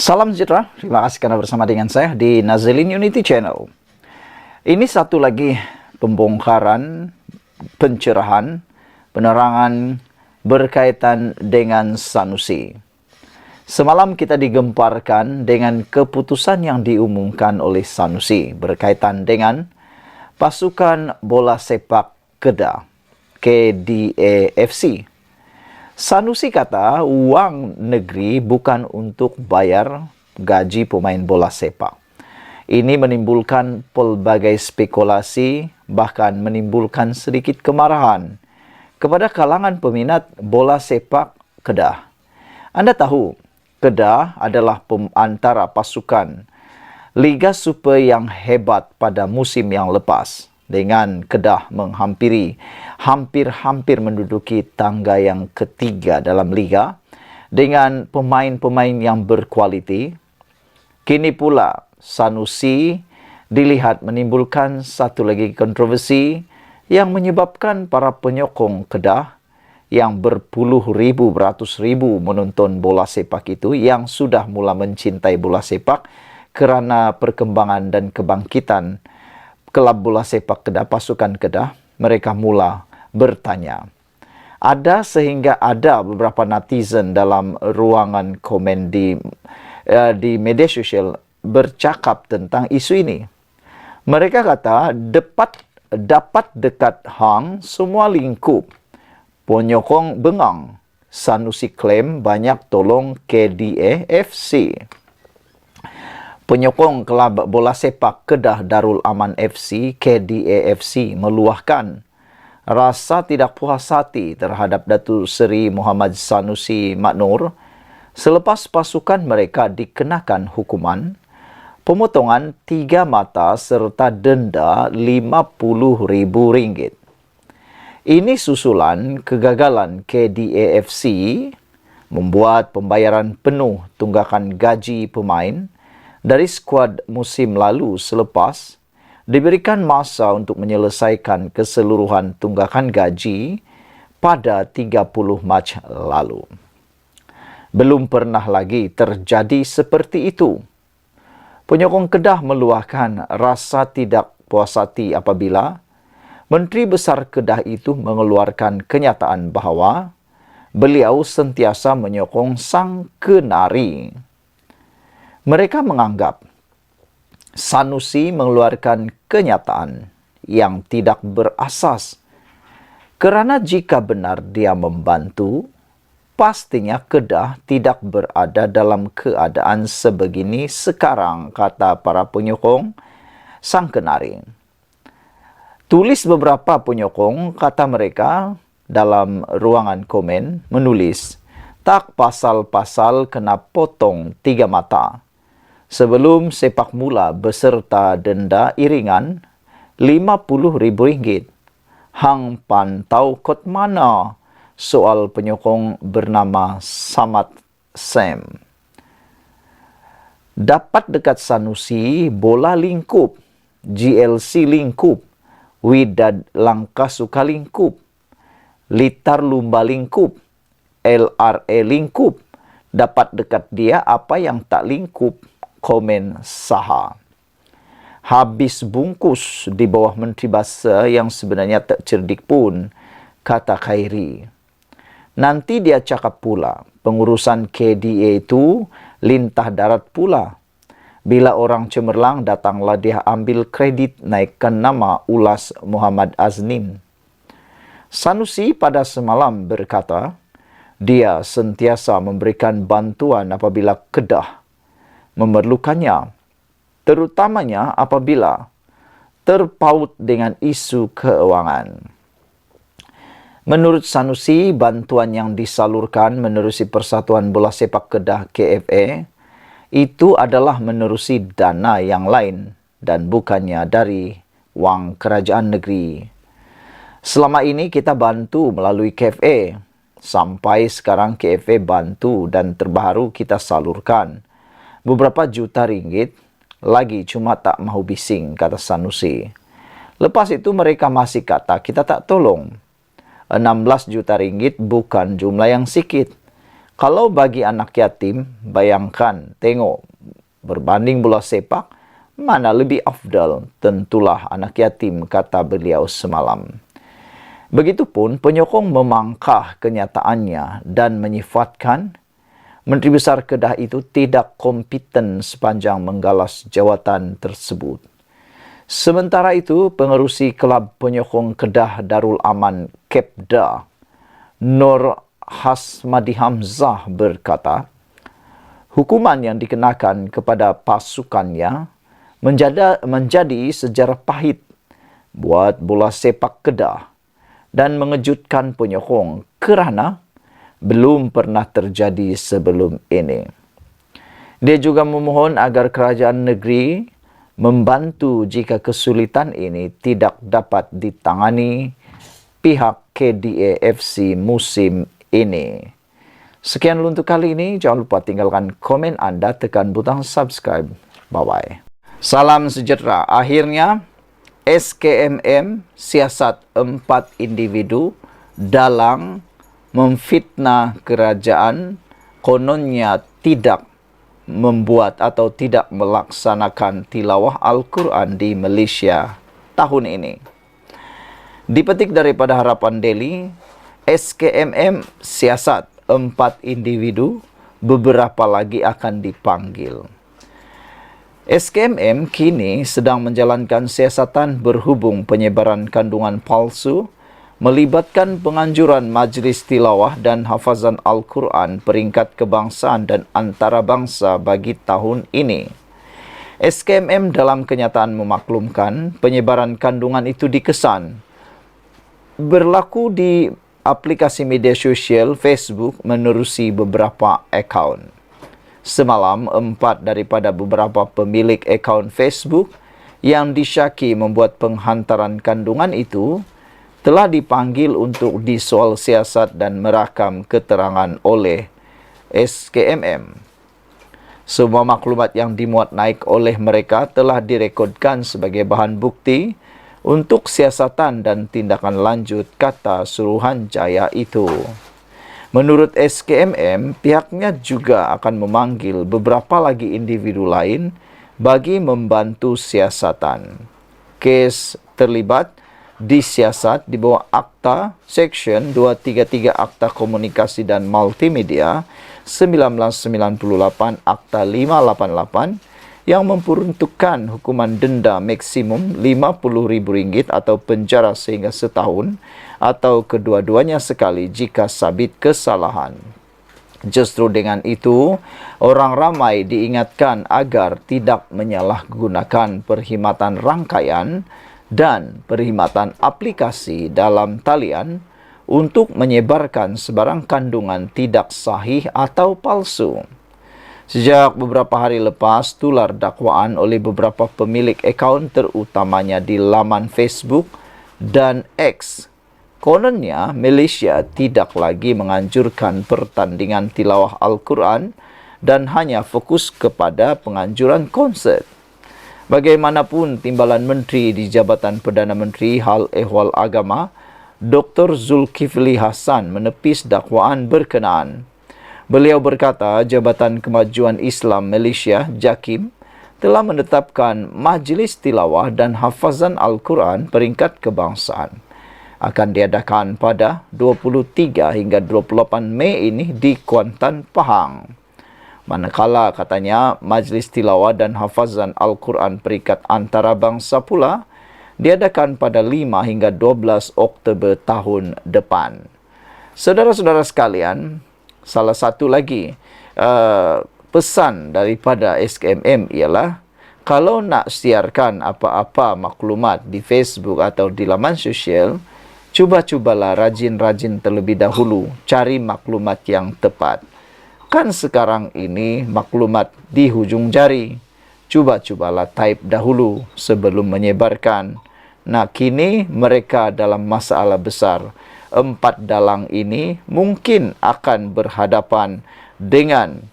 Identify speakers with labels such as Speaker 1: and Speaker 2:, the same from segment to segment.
Speaker 1: Salam sejahtera, terima kasih karena bersama dengan saya di Nazilin Unity Channel. Ini satu lagi pembongkaran, pencerahan, penerangan berkaitan dengan Sanusi. Semalam kita digemparkan dengan keputusan yang diumumkan oleh Sanusi berkaitan dengan pasukan bola sepak Kedah, KDA-FC. Sanusi kata uang negeri bukan untuk bayar gaji pemain bola sepak. Ini menimbulkan pelbagai spekulasi, bahkan menimbulkan sedikit kemarahan kepada kalangan peminat bola sepak Kedah. Anda tahu, Kedah adalah antara pasukan Liga Super yang hebat pada musim yang lepas. Dengan Kedah hampir menduduki tangga yang ketiga dalam liga dengan pemain-pemain yang berkualiti. Kini pula Sanusi dilihat menimbulkan satu lagi kontroversi yang menyebabkan para penyokong Kedah yang berpuluh ribu, beratus ribu menonton bola sepak itu yang sudah mula mencintai bola sepak kerana perkembangan dan kebangkitan kelab bola sepak Kedah, pasukan Kedah, mereka mula bertanya. Sehingga ada beberapa netizen dalam ruangan komen di media sosial bercakap tentang isu ini. Mereka kata, dapat dekat hang semua lingkup. Penyokong bengang. Sanusi klaim banyak tolong KDA-FC. Penyokong kelab bola sepak Kedah Darul Aman FC, KDA-FC, meluahkan rasa tidak puas hati terhadap Datuk Seri Muhammad Sanusi Maknur selepas pasukan mereka dikenakan hukuman, pemotongan 3 mata serta denda RM50,000. Ini susulan kegagalan KDA-FC membuat pembayaran penuh tunggakan gaji pemain dari skuad musim lalu selepas diberikan masa untuk menyelesaikan keseluruhan tunggakan gaji pada 30 Mac lalu. Belum pernah lagi terjadi seperti itu. Penyokong Kedah meluahkan rasa tidak puas hati apabila Menteri Besar Kedah itu mengeluarkan kenyataan bahawa beliau sentiasa menyokong sang kenari. Mereka menganggap Sanusi mengeluarkan kenyataan yang tidak berasas kerana jika benar dia membantu, pastinya Kedah tidak berada dalam keadaan sebegini sekarang, kata para penyokong sang kenari. Tulis beberapa penyokong, kata mereka dalam ruangan komen, menulis, tak pasal-pasal kena potong 3 mata. Sebelum sepak mula beserta denda iringan RM50,000. Hang pantau kot mana? Soal penyokong bernama Samad Sam. Dapat dekat Sanusi, bola lingkup, GLC lingkup, Widad Langkah Suka lingkup, Litar Lumba lingkup, LRA lingkup. Dapat dekat dia apa yang tak lingkup, komen Saha. Habis bungkus di bawah Menteri Bahasa yang sebenarnya tak cerdik pun, kata Khairi. Nanti dia cakap pula, pengurusan KDA itu lintah darat pula. Bila orang cemerlang datanglah dia ambil kredit naikkan nama ulas Muhammad Aznin. Sanusi pada semalam berkata, dia sentiasa memberikan bantuan apabila Kedah memerlukannya, terutamanya apabila terpaut dengan isu keuangan. Menurut Sanusi, bantuan yang disalurkan menerusi Persatuan Bola Sepak Kedah KFA itu adalah menerusi dana yang lain dan bukannya dari wang kerajaan negeri. Selama ini kita bantu melalui KFA. Sampai sekarang KFA bantu dan terbaru kita salurkan beberapa juta ringgit lagi, cuma tak mahu bising, kata Sanusi. Lepas itu mereka masih kata kita tak tolong. 16 juta ringgit bukan jumlah yang sikit. Kalau bagi anak yatim, bayangkan, tengok, berbanding bola sepak, mana lebih afdal? Tentulah anak yatim, kata beliau semalam. Begitupun penyokong memangkah kenyataannya dan menyifatkan Menteri Besar Kedah itu tidak kompeten sepanjang menggalas jawatan tersebut. Sementara itu, pengerusi Kelab Penyokong Kedah Darul Aman Kepda, Nur Hasmadi Hamzah berkata, hukuman yang dikenakan kepada pasukannya menjadi sejarah pahit buat bola sepak Kedah dan mengejutkan penyokong kerana belum pernah terjadi sebelum ini. Dia juga memohon agar kerajaan negeri membantu jika kesulitan ini tidak dapat ditangani pihak KDA-FC musim ini. Sekian untuk kali ini. Jangan lupa tinggalkan komen anda, tekan butang subscribe. Bye-bye. Salam sejahtera. Akhirnya, SKMM siasat 4 individu dalang memfitnah kerajaan kononnya tidak membuat atau tidak melaksanakan tilawah Al-Quran di Malaysia tahun ini. Dipetik daripada Harapan Daily, SKMM siasat 4 individu, beberapa lagi akan dipanggil. SKMM kini sedang menjalankan siasatan berhubung penyebaran kandungan palsu melibatkan penganjuran Majlis Tilawah dan Hafazan Al-Quran peringkat kebangsaan dan antarabangsa bagi tahun ini. SKMM dalam kenyataan memaklumkan penyebaran kandungan itu dikesan berlaku di aplikasi media sosial Facebook menerusi beberapa akaun. Semalam, 4 daripada beberapa pemilik akaun Facebook yang disyaki membuat penghantaran kandungan itu telah dipanggil untuk disoal siasat dan merakam keterangan oleh SKMM. Semua maklumat yang dimuat naik oleh mereka telah direkodkan sebagai bahan bukti untuk siasatan dan tindakan lanjut, kata Suruhanjaya itu. Menurut SKMM, pihaknya juga akan memanggil beberapa lagi individu lain bagi membantu siasatan. Kes terlibat disiasat di bawah Akta Seksyen 233 Akta Komunikasi dan Multimedia 1998 Akta 588 yang memperuntukkan hukuman denda maksimum RM50,000 atau penjara sehingga setahun atau kedua-duanya sekali jika sabit kesalahan. Justru dengan itu, orang ramai diingatkan agar tidak menyalahgunakan perkhidmatan rangkaian dan perkhidmatan aplikasi dalam talian untuk menyebarkan sebarang kandungan tidak sahih atau palsu. Sejak beberapa hari lepas, tular dakwaan oleh beberapa pemilik akaun terutamanya di laman Facebook dan X. Kononnya, Malaysia tidak lagi menganjurkan pertandingan tilawah Al-Quran dan hanya fokus kepada penganjuran konsert. Bagaimanapun, Timbalan Menteri di Jabatan Perdana Menteri Hal Ehwal Agama, Dr. Zulkifli Hasan menepis dakwaan berkenaan. Beliau berkata, Jabatan Kemajuan Islam Malaysia, JAKIM, telah menetapkan Majlis Tilawah dan Hafazan Al-Quran peringkat kebangsaan. Akan diadakan pada 23 hingga 28 Mei ini di Kuantan, Pahang. Manakala katanya Majlis Tilawah dan Hafazan Al-Quran peringkat antarabangsa pula diadakan pada 5 hingga 12 Oktober tahun depan. Saudara-saudara sekalian, salah satu lagi pesan daripada SKMM ialah kalau nak siarkan apa-apa maklumat di Facebook atau di laman sosial, cubalah rajin-rajin terlebih dahulu cari maklumat yang tepat. Kan sekarang ini maklumat di hujung jari. Cubalah type dahulu sebelum menyebarkan. Nah, kini mereka dalam masalah besar. 4 dalang ini mungkin akan berhadapan dengan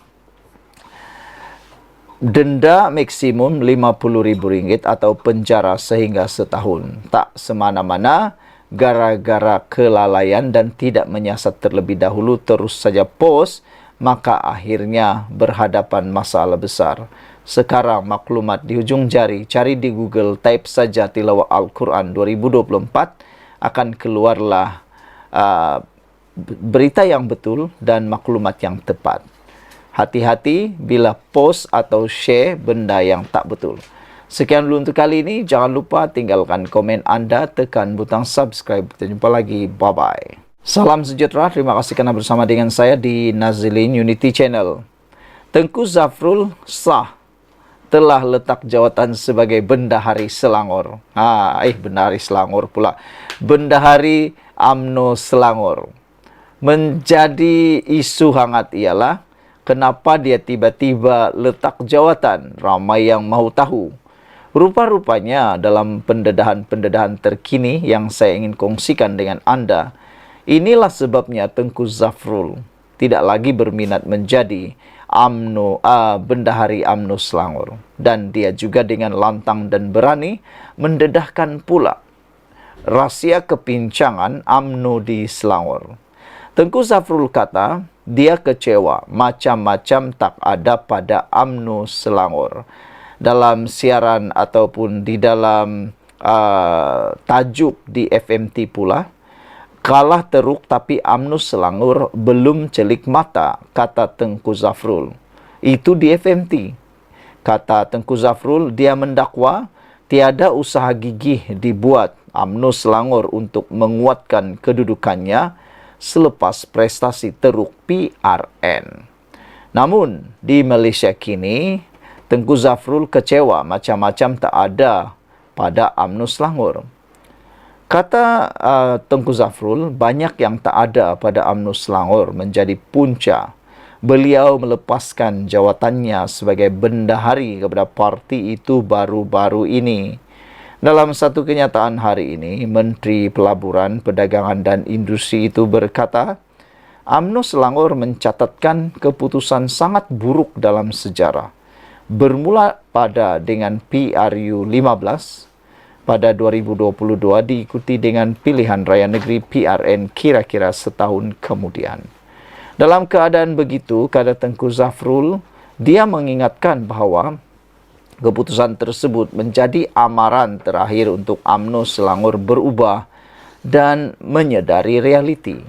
Speaker 1: denda maksimum RM50,000 atau penjara sehingga setahun. Tak semana-mana gara-gara kelalaian dan tidak menyiasat terlebih dahulu terus saja post maka akhirnya berhadapan masalah besar. Sekarang maklumat di hujung jari, cari di Google, type saja tilawah Al-Quran 2024, akan keluarlah berita yang betul dan maklumat yang tepat. Hati-hati bila post atau share benda yang tak betul. Sekian dulu untuk kali ini. Jangan lupa tinggalkan komen anda, tekan butang subscribe. Kita jumpa lagi. Bye-bye. Salam sejahtera. Terima kasih kerana bersama dengan saya di Nazilin Unity Channel. Tengku Zafrul sah telah letak jawatan sebagai Bendahari Selangor. Bendahari Selangor pula. Bendahari UMNO Selangor. Menjadi isu hangat ialah kenapa dia tiba-tiba letak jawatan. Ramai yang mahu tahu. Rupa-rupanya dalam pendedahan-pendedahan terkini yang saya ingin kongsikan dengan anda, inilah sebabnya Tengku Zafrul tidak lagi berminat menjadi Bendahari UMNO Selangor. Dan dia juga dengan lantang dan berani mendedahkan pula rahsia kepincangan UMNO di Selangor. Tengku Zafrul kata, dia kecewa macam-macam tak ada pada UMNO Selangor. Dalam siaran ataupun di dalam tajuk di FMT pula, kalah teruk tapi UMNO Selangor belum celik mata, kata Tengku Zafrul. Itu di FMT. Kata Tengku Zafrul, dia mendakwa tiada usaha gigih dibuat UMNO Selangor untuk menguatkan kedudukannya selepas prestasi teruk PRN. Namun, di Malaysia kini, Tengku Zafrul kecewa macam-macam tak ada pada UMNO Selangor. Kata Tengku Zafrul, banyak yang tak ada pada UMNO Selangor menjadi punca beliau melepaskan jawatannya sebagai bendahari kepada parti itu baru-baru ini. Dalam satu kenyataan hari ini, Menteri Pelaburan, Perdagangan dan Industri itu berkata, UMNO Selangor mencatatkan keputusan sangat buruk dalam sejarah. Bermula dengan PRU 15 pada 2022 diikuti dengan pilihan raya negeri PRN kira-kira setahun kemudian. Dalam keadaan begitu, kata Tengku Zafrul, dia mengingatkan bahawa keputusan tersebut menjadi amaran terakhir untuk UMNO Selangor berubah dan menyedari realiti.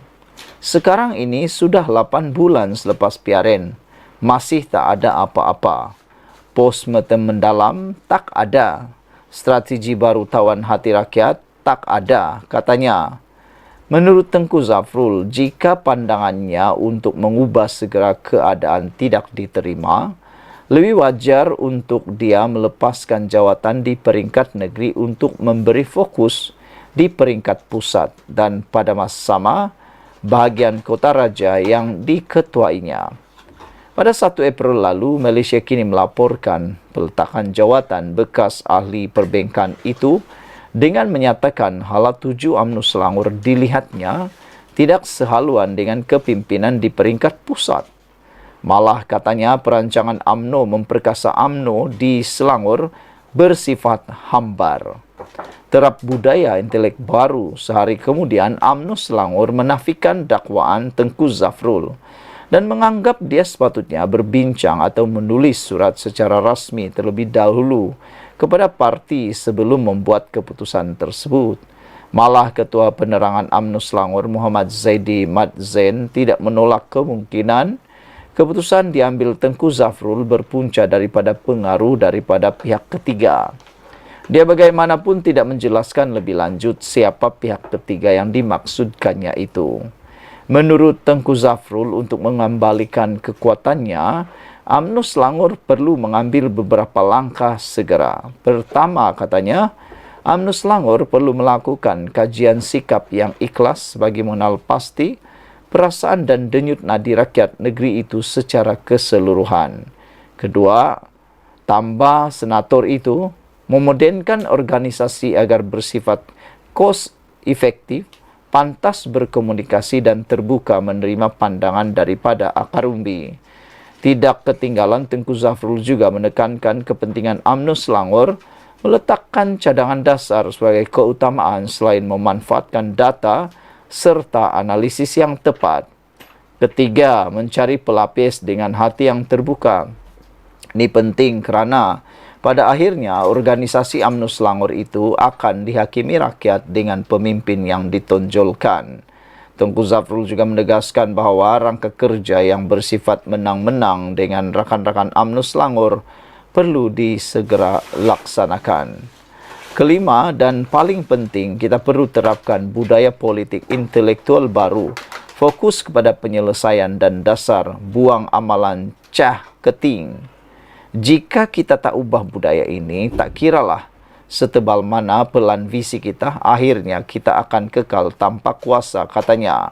Speaker 1: Sekarang ini sudah 8 bulan selepas PRN, masih tak ada apa-apa. Postmortem mendalam tak ada. Strategi baru tawan hati rakyat tak ada, katanya. Menurut Tengku Zafrul, jika pandangannya untuk mengubah segera keadaan tidak diterima, lebih wajar untuk dia melepaskan jawatan di peringkat negeri untuk memberi fokus di peringkat pusat dan pada masa sama bahagian Kota Raja yang diketuainya. Pada 1 April lalu, Malaysia kini melaporkan peletakan jawatan bekas ahli perbankan itu dengan menyatakan hala tuju UMNO Selangor dilihatnya tidak sehaluan dengan kepimpinan di peringkat pusat. Malah katanya perancangan UMNO memperkasa UMNO di Selangor bersifat hambar. Terap budaya intelek baru, sehari kemudian UMNO Selangor menafikan dakwaan Tengku Zafrul dan menganggap dia sepatutnya berbincang atau menulis surat secara rasmi terlebih dahulu kepada parti sebelum membuat keputusan tersebut. Malah Ketua Penerangan UMNO Selangor Muhammad Zaidi Mat Zain tidak menolak kemungkinan keputusan diambil Tengku Zafrul berpunca daripada pengaruh daripada pihak ketiga. Dia bagaimanapun tidak menjelaskan lebih lanjut siapa pihak ketiga yang dimaksudkannya itu. Menurut Tengku Zafrul, untuk mengembalikan kekuatannya, UMNO Selangor perlu mengambil beberapa langkah segera. Pertama, katanya, UMNO Selangor perlu melakukan kajian sikap yang ikhlas bagi mengenal pasti perasaan dan denyut nadi rakyat negeri itu secara keseluruhan. Kedua, tambah senator itu memodenkan organisasi agar bersifat cost efektif, pantas berkomunikasi dan terbuka menerima pandangan daripada akar umbi. Tidak ketinggalan, Tengku Zafrul juga menekankan kepentingan UMNO Selangor meletakkan cadangan dasar sebagai keutamaan selain memanfaatkan data serta analisis yang tepat. Ketiga, mencari pelapis dengan hati yang terbuka. Ini penting kerana pada akhirnya organisasi UMNO Selangor itu akan dihakimi rakyat dengan pemimpin yang ditonjolkan. Tengku Zafrul juga menegaskan bahawa rangka kerja yang bersifat menang-menang dengan rakan-rakan UMNO Selangor perlu disegera laksanakan. Kelima dan paling penting, kita perlu terapkan budaya politik intelektual baru, fokus kepada penyelesaian dan dasar, buang amalan cah keting. Jika kita tak ubah budaya ini, tak kiralah setebal mana pelan visi kita, akhirnya kita akan kekal tanpa kuasa, katanya.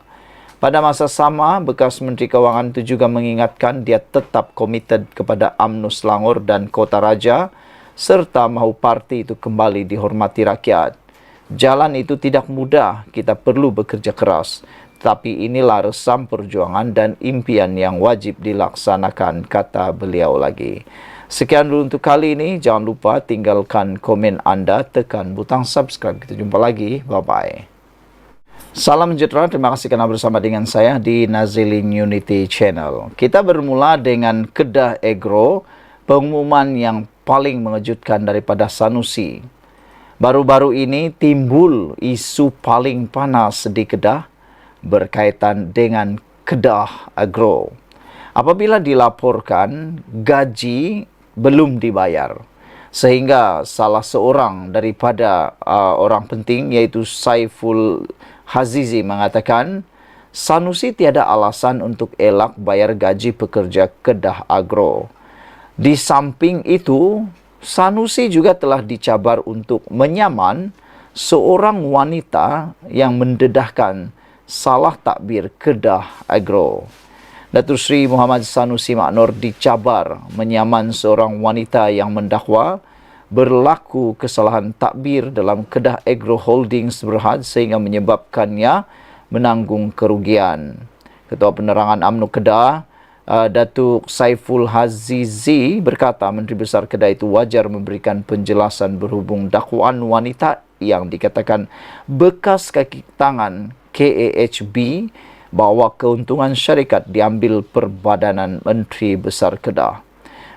Speaker 1: Pada masa sama, bekas Menteri Kewangan itu juga mengingatkan dia tetap komited kepada UMNO Selangor dan Kota Raja, serta mahu parti itu kembali dihormati rakyat. Jalan itu tidak mudah, kita perlu bekerja keras. Tapi inilah resam perjuangan dan impian yang wajib dilaksanakan, kata beliau lagi. Sekian dulu untuk kali ini. Jangan lupa tinggalkan komen anda, tekan butang subscribe. Kita jumpa lagi. Bye-bye. Salam sejahtera. Terima kasih kerana bersama dengan saya di Nazilin Unity Channel. Kita bermula dengan Kedah Agro, pengumuman yang paling mengejutkan daripada Sanusi. Baru-baru ini timbul isu paling panas di Kedah berkaitan dengan Kedah Agro. Apabila dilaporkan gaji belum dibayar, sehingga salah seorang daripada orang penting iaitu Saiful Hazizi mengatakan Sanusi tiada alasan untuk elak bayar gaji pekerja Kedah Agro. Di samping itu, Sanusi juga telah dicabar untuk menyaman seorang wanita yang mendedahkan salah takbir Kedah Agro. Datuk Seri Muhammad Sanusi Maknor dicabar menyaman seorang wanita yang mendakwa berlaku kesalahan takbir dalam Kedah Agro Holdings Berhad sehingga menyebabkannya menanggung kerugian. Ketua Penerangan UMNO Kedah, Datuk Saiful Hazizi berkata Menteri Besar Kedah itu wajar memberikan penjelasan berhubung dakwaan wanita yang dikatakan bekas kaki tangan KAHB bahawa keuntungan syarikat diambil Perbadanan Menteri Besar Kedah.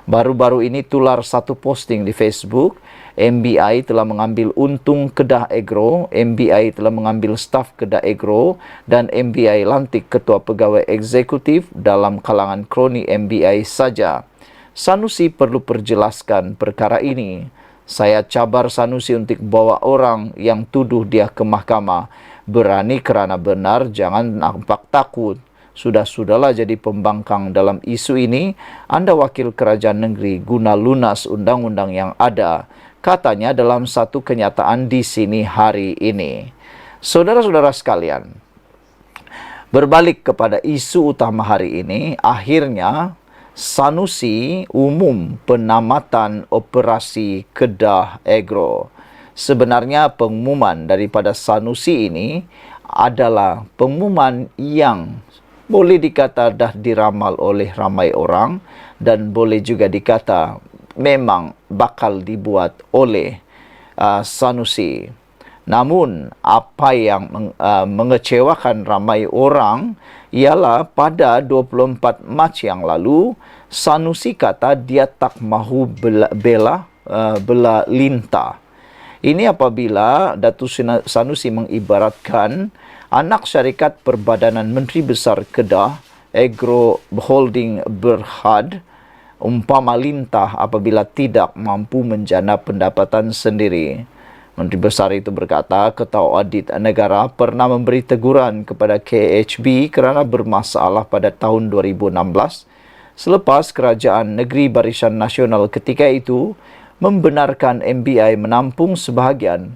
Speaker 1: Baru-baru ini tular satu posting di Facebook, MBI telah mengambil untung Kedah Agro, MBI telah mengambil staf Kedah Agro dan MBI lantik ketua pegawai eksekutif dalam kalangan kroni MBI saja. Sanusi perlu perjelaskan perkara ini. Saya cabar Sanusi untuk bawa orang yang tuduh dia ke mahkamah. Berani kerana benar, jangan nampak takut. Sudahlah jadi pembangkang dalam isu ini. Anda wakil kerajaan negeri guna lunas undang-undang yang ada, katanya dalam satu kenyataan di sini hari ini. Saudara-saudara sekalian, berbalik kepada isu utama hari ini, akhirnya Sanusi umum penamatan operasi Kedah Agro. Sebenarnya pengumuman daripada Sanusi ini adalah pengumuman yang boleh dikata dah diramal oleh ramai orang dan boleh juga dikata memang bakal dibuat oleh Sanusi. Namun apa yang mengecewakan ramai orang ialah pada 24 Mac yang lalu Sanusi kata dia tak mahu bela Linta. Ini apabila Datuk Sanusi mengibaratkan anak syarikat Perbadanan Menteri Besar Kedah Agro Holding Berhad umpama lintah apabila tidak mampu menjana pendapatan sendiri. Menteri Besar itu berkata Ketua Audit Negara pernah memberi teguran kepada KHB kerana bermasalah pada tahun 2016 selepas Kerajaan Negeri Barisan Nasional ketika itu membenarkan MBI menampung sebahagian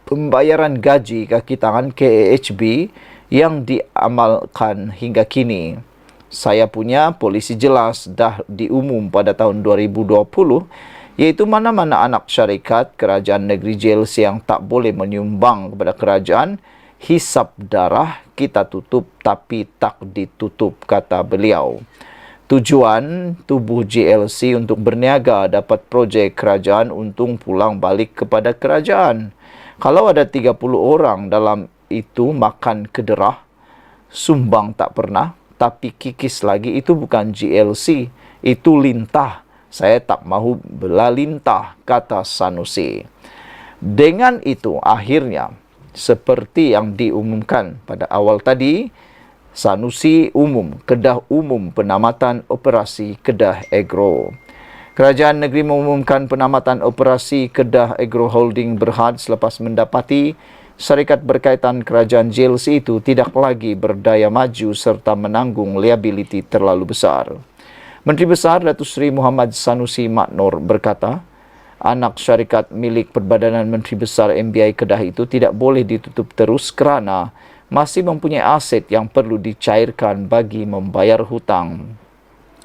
Speaker 1: pembayaran gaji kaki tangan KAHB yang diamalkan hingga kini. Saya punya polisi jelas dah diumum pada tahun 2020, iaitu mana-mana anak syarikat kerajaan negeri JLC yang tak boleh menyumbang kepada kerajaan, hisap darah kita tutup tapi tak ditutup, kata beliau. Tujuan tubuh JLC untuk berniaga dapat projek kerajaan untung pulang balik kepada kerajaan. Kalau ada 30 orang dalam itu makan kederah, sumbang tak pernah, tapi kikis lagi, itu bukan GLC, itu lintah. Saya tak mahu bela lintah, kata Sanusi. Dengan itu akhirnya seperti yang diumumkan pada awal tadi, Sanusi Kedah umum penamatan operasi Kedah Agro. Kerajaan negeri mengumumkan penamatan operasi Kedah Agro Holding Berhad selepas mendapati syarikat berkaitan kerajaan GLC itu tidak lagi berdaya maju serta menanggung liabiliti terlalu besar. Menteri Besar Datuk Seri Muhammad Sanusi Maknor berkata, anak syarikat milik Perbadanan Menteri Besar MBI Kedah itu tidak boleh ditutup terus kerana masih mempunyai aset yang perlu dicairkan bagi membayar hutang.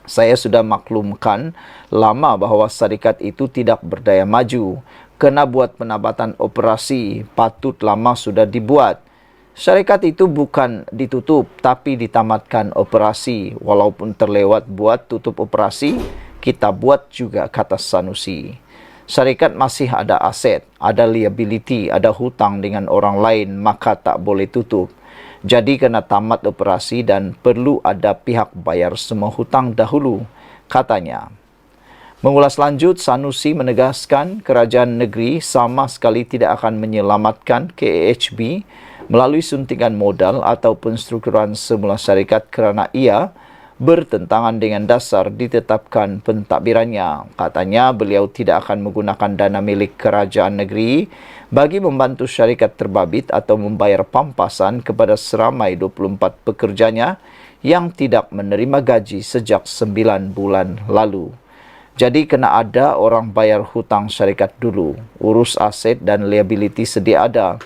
Speaker 1: Saya sudah maklumkan lama bahawa syarikat itu tidak berdaya maju. Kena buat penambatan operasi, patut lama sudah dibuat. Syarikat itu bukan ditutup, tapi ditamatkan operasi. Walaupun terlewat buat tutup operasi, kita buat juga, kata Sanusi. Syarikat masih ada aset, ada liability, ada hutang dengan orang lain, maka tak boleh tutup. Jadi kena tamat operasi dan perlu ada pihak bayar semua hutang dahulu, katanya. Mengulas lanjut, Sanusi menegaskan kerajaan negeri sama sekali tidak akan menyelamatkan KAHB melalui suntikan modal ataupun strukturan semula syarikat kerana ia bertentangan dengan dasar ditetapkan pentadbirannya. Katanya beliau tidak akan menggunakan dana milik kerajaan negeri bagi membantu syarikat terbabit atau membayar pampasan kepada seramai 24 pekerjanya yang tidak menerima gaji sejak 9 bulan lalu. Jadi kena ada orang bayar hutang syarikat dulu, urus aset dan liability sedia ada.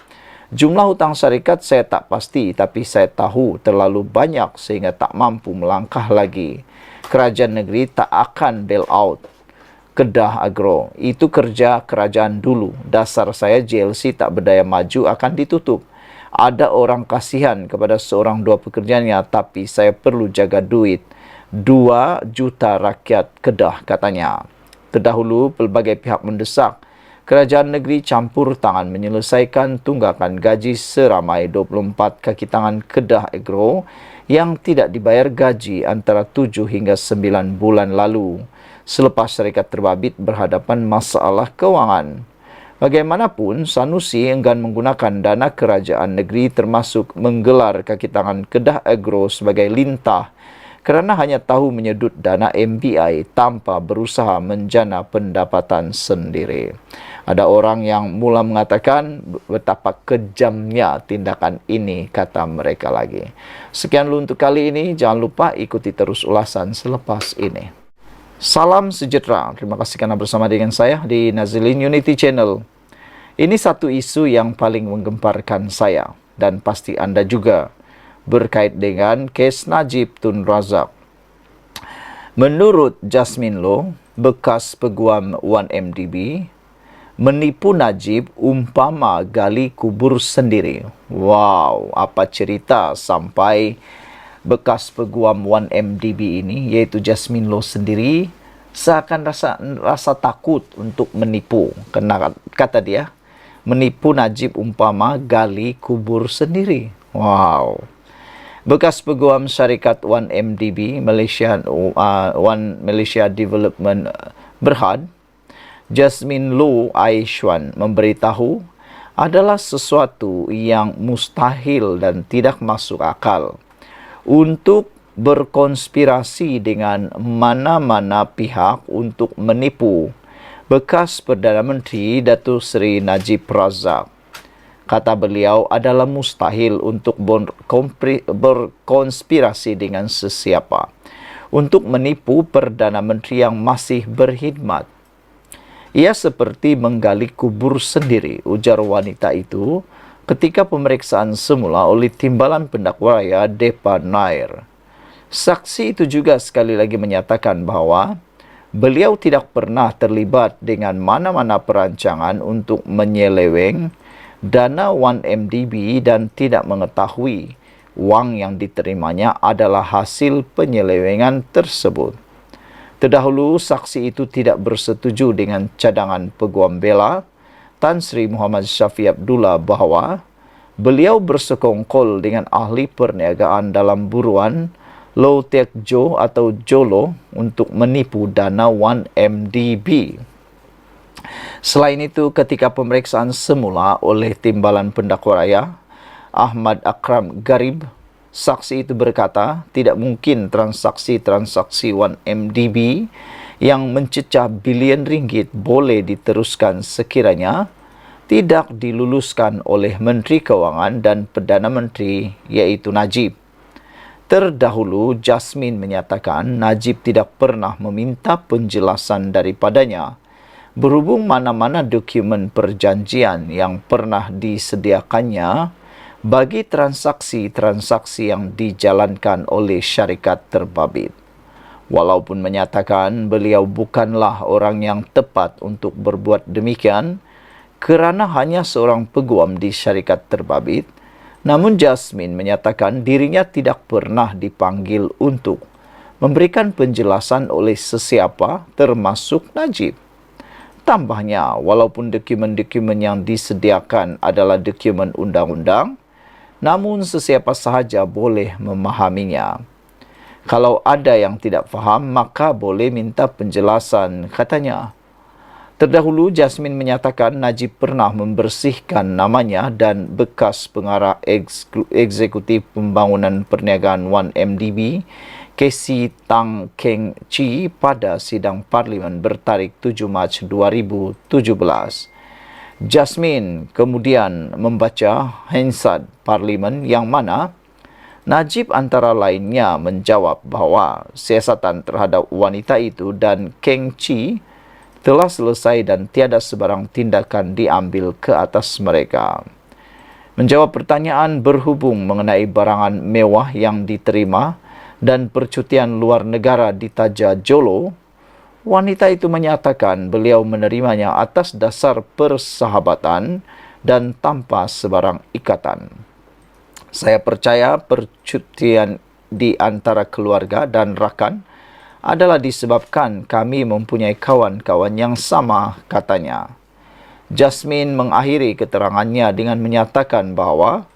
Speaker 1: Jumlah hutang syarikat saya tak pasti, tapi saya tahu terlalu banyak sehingga tak mampu melangkah lagi. Kerajaan negeri tak akan bail out Kedah Agro. Itu kerja kerajaan dulu. Dasar saya GLC tak berdaya maju akan ditutup. Ada orang kasihan kepada seorang dua pekerjanya, tapi saya perlu jaga duit. 2 juta rakyat Kedah, katanya. Terdahulu pelbagai pihak mendesak kerajaan negeri campur tangan menyelesaikan tunggakan gaji seramai 24 kaki tangan Kedah Agro yang tidak dibayar gaji antara 7 hingga 9 bulan lalu selepas syarikat terbabit berhadapan masalah kewangan. Bagaimanapun, Sanusi enggan menggunakan dana kerajaan negeri termasuk menggelar kaki tangan Kedah Agro sebagai lintah kerana hanya tahu menyedut dana MBI tanpa berusaha menjana pendapatan sendiri. Ada orang yang mula mengatakan betapa kejamnya tindakan ini, kata mereka lagi. Sekian dulu untuk kali ini. Jangan lupa ikuti terus ulasan selepas ini. Salam sejahtera. Terima kasih kerana bersama dengan saya di Nazilin Unity Channel. Ini satu isu yang paling menggemparkan saya dan pasti anda juga, berkait dengan kes Najib Tun Razak. Menurut Jasmine Loh, bekas peguam 1MDB, menipu Najib umpama gali kubur sendiri. Wow, apa cerita sampai bekas peguam 1MDB ini, iaitu Jasmine Loh sendiri, seakan rasa takut untuk menipu. Karena kata dia, menipu Najib umpama gali kubur sendiri. Wow. Bekas peguam syarikat 1MDB One Malaysia Development Berhad, Jasmine Loh Aishwan memberitahu adalah sesuatu yang mustahil dan tidak masuk akal untuk berkonspirasi dengan mana-mana pihak untuk menipu bekas Perdana Menteri Datuk Seri Najib Razak. Kata beliau, adalah mustahil untuk berkonspirasi dengan sesiapa untuk menipu Perdana Menteri yang masih berkhidmat. Ia seperti menggali kubur sendiri, ujar wanita itu ketika pemeriksaan semula oleh Timbalan Pendakwa Raya Depa Nair. Saksi itu juga sekali lagi menyatakan bahawa beliau tidak pernah terlibat dengan mana-mana perancangan untuk menyeleweng dana 1MDB dan tidak mengetahui wang yang diterimanya adalah hasil penyelewengan tersebut. Terdahulu, saksi itu tidak bersetuju dengan cadangan Peguam Bela Tan Sri Muhammad Syafiee Abdullah bahawa beliau bersekongkol dengan ahli perniagaan dalam buruan Low Tech Joe atau Jolo untuk menipu dana 1MDB. Selain itu, ketika pemeriksaan semula oleh Timbalan Pendakwa Raya, Ahmad Akram Garib, saksi itu berkata tidak mungkin transaksi-transaksi 1MDB yang mencecah bilion ringgit boleh diteruskan sekiranya tidak diluluskan oleh Menteri Keuangan dan Perdana Menteri, iaitu Najib. Terdahulu, Jasmine menyatakan Najib tidak pernah meminta penjelasan daripadanya berhubung mana-mana dokumen perjanjian yang pernah disediakannya bagi transaksi-transaksi yang dijalankan oleh syarikat terbabit. Walaupun menyatakan beliau bukanlah orang yang tepat untuk berbuat demikian kerana hanya seorang peguam di syarikat terbabit, namun Jasmine menyatakan dirinya tidak pernah dipanggil untuk memberikan penjelasan oleh sesiapa termasuk Najib. Tambahnya, walaupun dokumen-dokumen yang disediakan adalah dokumen undang-undang, namun sesiapa sahaja boleh memahaminya. Kalau ada yang tidak faham, maka boleh minta penjelasan, katanya. Terdahulu, Jasmine menyatakan Najib pernah membersihkan namanya dan bekas pengarah eksekutif pembangunan perniagaan 1MDB, Casey Tang Keng Chi, pada sidang parlimen bertarikh 7 Mac 2017. Jasmine kemudian membaca Hansard Parlimen yang mana Najib antara lainnya menjawab bahawa siasatan terhadap wanita itu dan Keng Chi telah selesai dan tiada sebarang tindakan diambil ke atas mereka. Menjawab pertanyaan berhubung mengenai barangan mewah yang diterima dan percutian luar negara di Taja Jolo, wanita itu menyatakan beliau menerimanya atas dasar persahabatan dan tanpa sebarang ikatan. Saya percaya percutian di antara keluarga dan rakan adalah disebabkan kami mempunyai kawan-kawan yang sama, katanya. Jasmine mengakhiri keterangannya dengan menyatakan bahawa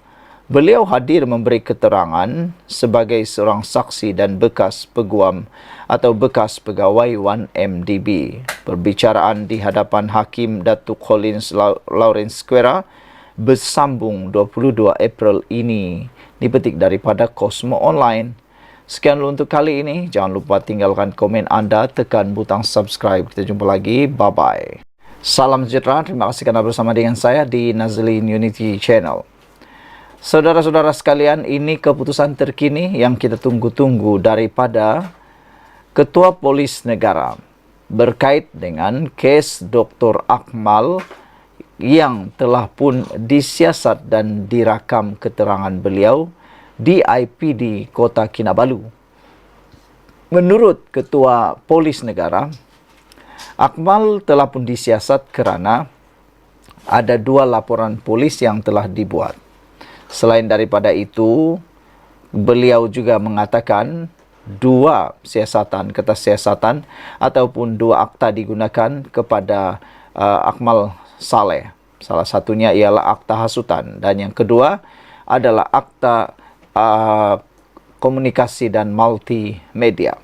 Speaker 1: beliau hadir memberi keterangan sebagai seorang saksi dan bekas peguam atau bekas pegawai 1MDB. Perbicaraan di hadapan Hakim Datuk Collins Lawrence Square bersambung 22 April ini, dipetik daripada Cosmo Online. Sekian dulu untuk kali ini. Jangan lupa tinggalkan komen anda, tekan butang subscribe. Kita jumpa lagi. Bye-bye. Salam sejahtera. Terima kasih kerana bersama dengan saya di Nazlin Unity Channel. Saudara-saudara sekalian, ini keputusan terkini yang kita tunggu-tunggu daripada Ketua Polis Negara berkait dengan kes Dr. Akmal yang telah pun disiasat dan dirakam keterangan beliau di IPD Kota Kinabalu. Menurut Ketua Polis Negara, Akmal telah pun disiasat kerana ada 2 laporan polis yang telah dibuat. Selain daripada itu, beliau juga mengatakan 2 siasatan, kata siasatan ataupun 2 akta digunakan kepada Akmal Saleh. Salah satunya ialah akta hasutan dan yang kedua adalah akta komunikasi dan multimedia.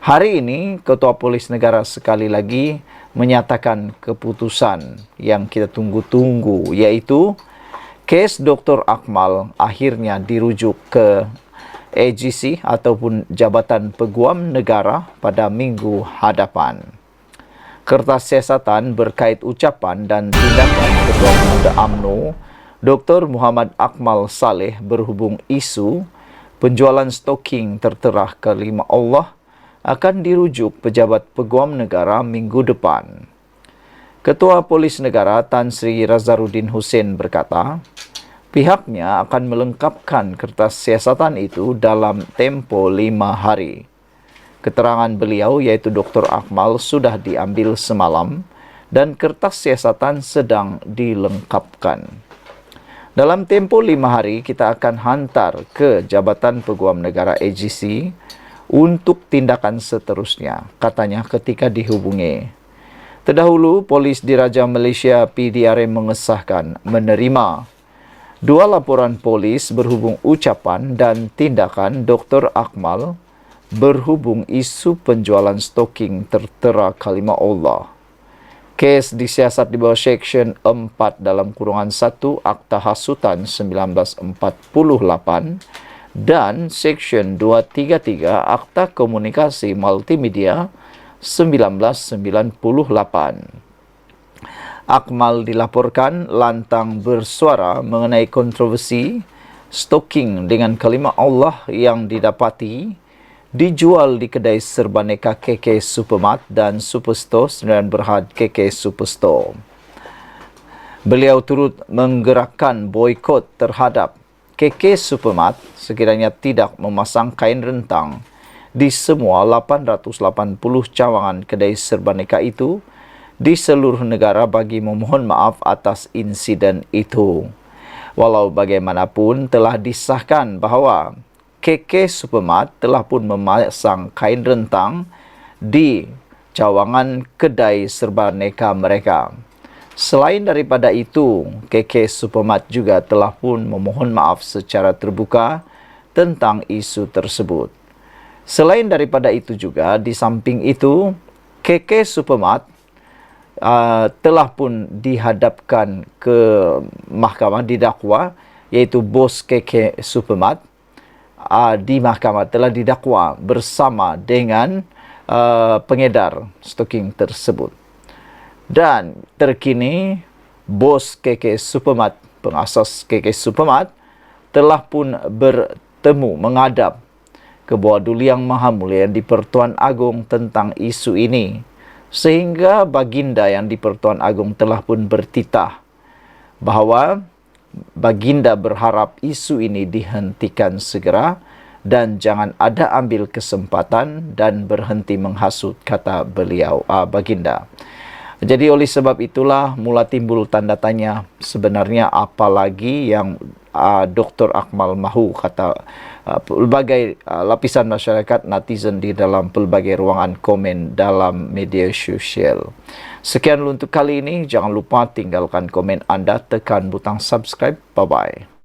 Speaker 1: Hari ini, Ketua Polis Negara sekali lagi menyatakan keputusan yang kita tunggu-tunggu, yaitu kes Dr. Akmal akhirnya dirujuk ke AGC ataupun Jabatan Peguam Negara pada minggu hadapan. Kertas siasatan berkait ucapan dan tindakan Ketua Pemuda UMNO Dr. Muhammad Akmal Saleh berhubung isu penjualan stoking tertera kelima Allah akan dirujuk Pejabat Peguam Negara minggu depan. Ketua Polis Negara Tan Sri Razaruddin Hussein berkata, pihaknya akan melengkapkan kertas siasatan itu dalam tempo 5 hari. Keterangan beliau iaitu Dr. Akmal sudah diambil semalam dan kertas siasatan sedang dilengkapkan. Dalam tempoh 5 hari, kita akan hantar ke Jabatan Peguam Negara AGC untuk tindakan seterusnya, katanya ketika dihubungi. Terdahulu, Polis Diraja Malaysia PDRM mengesahkan menerima Dua laporan polis berhubung ucapan dan tindakan Dr. Akmal berhubung isu penjualan stoking tertera kalimah Allah. Kes disiasat di bawah Seksyen 4 dalam kurungan 1 Akta Hasutan 1948 dan Seksyen 233 Akta Komunikasi Multimedia 1998. Akmal dilaporkan lantang bersuara mengenai kontroversi stoking dengan kalimah Allah yang didapati dijual di kedai serbaneka KK Supermart dan Superstore Sdn Berhad KK Superstore. Beliau turut menggerakkan boikot terhadap KK Supermart sekiranya tidak memasang kain rentang di semua 880 cawangan kedai serbaneka itu di seluruh negara bagi memohon maaf atas insiden itu. Walau bagaimanapun telah disahkan bahawa KK Supermart telah pun memasang kain rentang di cawangan kedai serbaneka mereka. Selain daripada itu, KK Supermart juga telah pun memohon maaf secara terbuka tentang isu tersebut. Selain daripada itu juga, di samping itu, KK Supermart telah pun dihadapkan ke mahkamah didakwa, iaitu bos KK Supermart di mahkamah telah didakwa bersama dengan pengedar stoking tersebut. Dan terkini bos KK Supermart, pengasas KK Supermart telah pun bertemu menghadap ke bawah Duli Yang Maha Mulia di Pertuan Agong tentang isu ini. Sehingga baginda yang di Pertuan Agong telah pun bertitah bahawa baginda berharap isu ini dihentikan segera dan jangan ada ambil kesempatan dan berhenti menghasut, kata beliau, baginda. Jadi oleh sebab itulah mula timbul tanda tanya sebenarnya apa lagi yang Dr. Akmal mahu, kata pelbagai lapisan masyarakat netizen di dalam pelbagai ruangan komen dalam media sosial. Sekian untuk kali ini. Jangan lupa tinggalkan komen anda, tekan butang subscribe. Bye-bye.